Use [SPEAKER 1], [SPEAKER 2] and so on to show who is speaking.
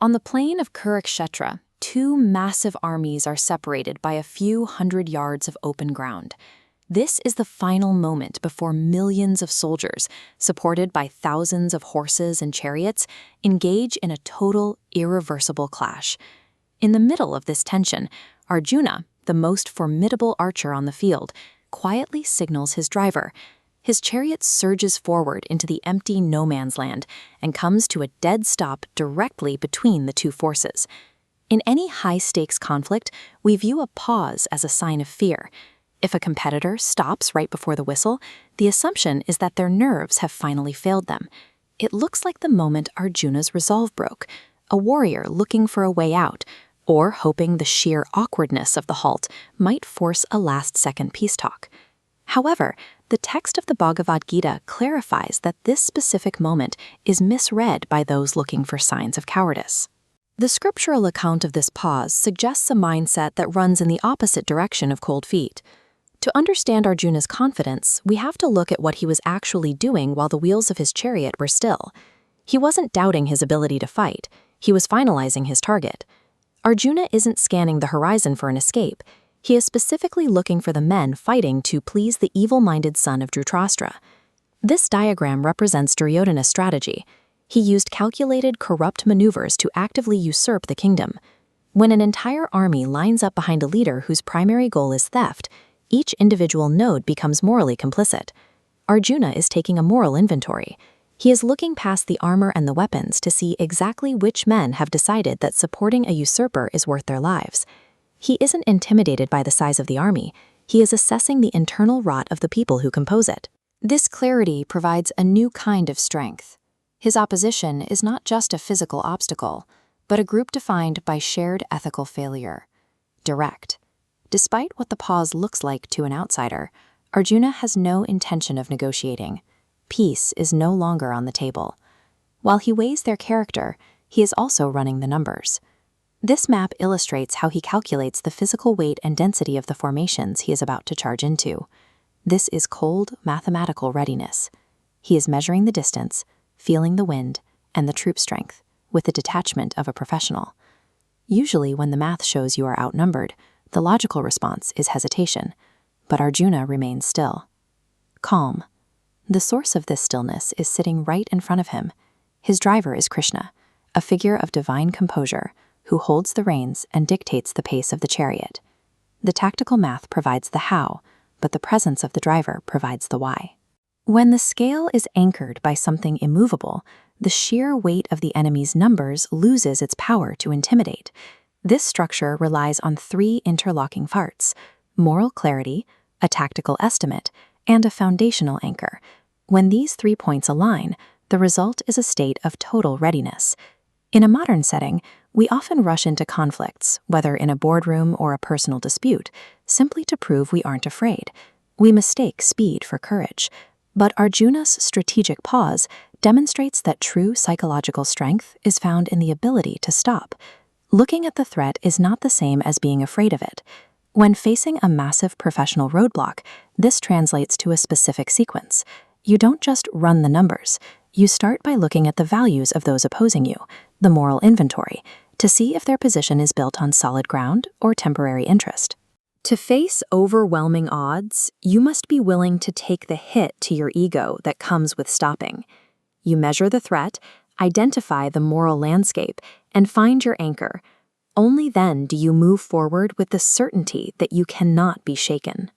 [SPEAKER 1] On the plain of Kurukshetra, two massive armies are separated by a few hundred yards of open ground. This is the final moment before millions of soldiers, supported by thousands of horses and chariots, engage in a total, irreversible clash. In the middle of this tension, Arjuna, the most formidable archer on the field, quietly signals his driver. His chariot surges forward into the empty no-man's land and comes to a dead stop directly between the two forces. In any high-stakes conflict, we view a pause as a sign of fear. If a competitor stops right before the whistle, the assumption is that their nerves have finally failed them. It looks like the moment Arjuna's resolve broke, a warrior looking for a way out, or hoping the sheer awkwardness of the halt might force a last-second peace talk. However, the text of the Bhagavad Gita clarifies that this specific moment is misread by those looking for signs of cowardice. The scriptural account of this pause suggests a mindset that runs in the opposite direction of cold feet. To understand Arjuna's confidence, we have to look at what he was actually doing while the wheels of his chariot were still. He wasn't doubting his ability to fight, he was finalizing his target. Arjuna isn't scanning the horizon for an escape. He is specifically looking for the men fighting to please the evil-minded son of Dhritarashtra. This diagram represents Duryodhana's strategy. He used calculated, corrupt maneuvers to actively usurp the kingdom. When an entire army lines up behind a leader whose primary goal is theft, each individual node becomes morally complicit. Arjuna is taking a moral inventory. He is looking past the armor and the weapons to see exactly which men have decided that supporting a usurper is worth their lives. He isn't intimidated by the size of the army. He is assessing the internal rot of the people who compose it. This clarity provides a new kind of strength. His opposition is not just a physical obstacle, but a group defined by shared ethical failure. Direct. Despite what the pause looks like to an outsider, Arjuna has no intention of negotiating. Peace is no longer on the table. While he weighs their character, he is also running the numbers. This map illustrates how he calculates the physical weight and density of the formations he is about to charge into. This is cold, mathematical readiness. He is measuring the distance, feeling the wind, and the troop strength, with the detachment of a professional. Usually when the math shows you are outnumbered, the logical response is hesitation, but Arjuna remains still. Calm. The source of this stillness is sitting right in front of him. His driver is Krishna, a figure of divine composure who holds the reins and dictates the pace of the chariot. The tactical math provides the how, but the presence of the driver provides the why. When the scale is anchored by something immovable, the sheer weight of the enemy's numbers loses its power to intimidate. This structure relies on three interlocking parts: moral clarity, a tactical estimate, and a foundational anchor. When these 3 points align, the result is a state of total readiness. In a modern setting, we often rush into conflicts, whether in a boardroom or a personal dispute, simply to prove we aren't afraid. We mistake speed for courage. But Arjuna's strategic pause demonstrates that true psychological strength is found in the ability to stop. Looking at the threat is not the same as being afraid of it. When facing a massive professional roadblock, this translates to a specific sequence. You don't just run the numbers. You start by looking at the values of those opposing you, the moral inventory, to see if their position is built on solid ground or temporary interest. To face overwhelming odds, you must be willing to take the hit to your ego that comes with stopping. You measure the threat, identify the moral landscape, and find your anchor. Only then do you move forward with the certainty that you cannot be shaken.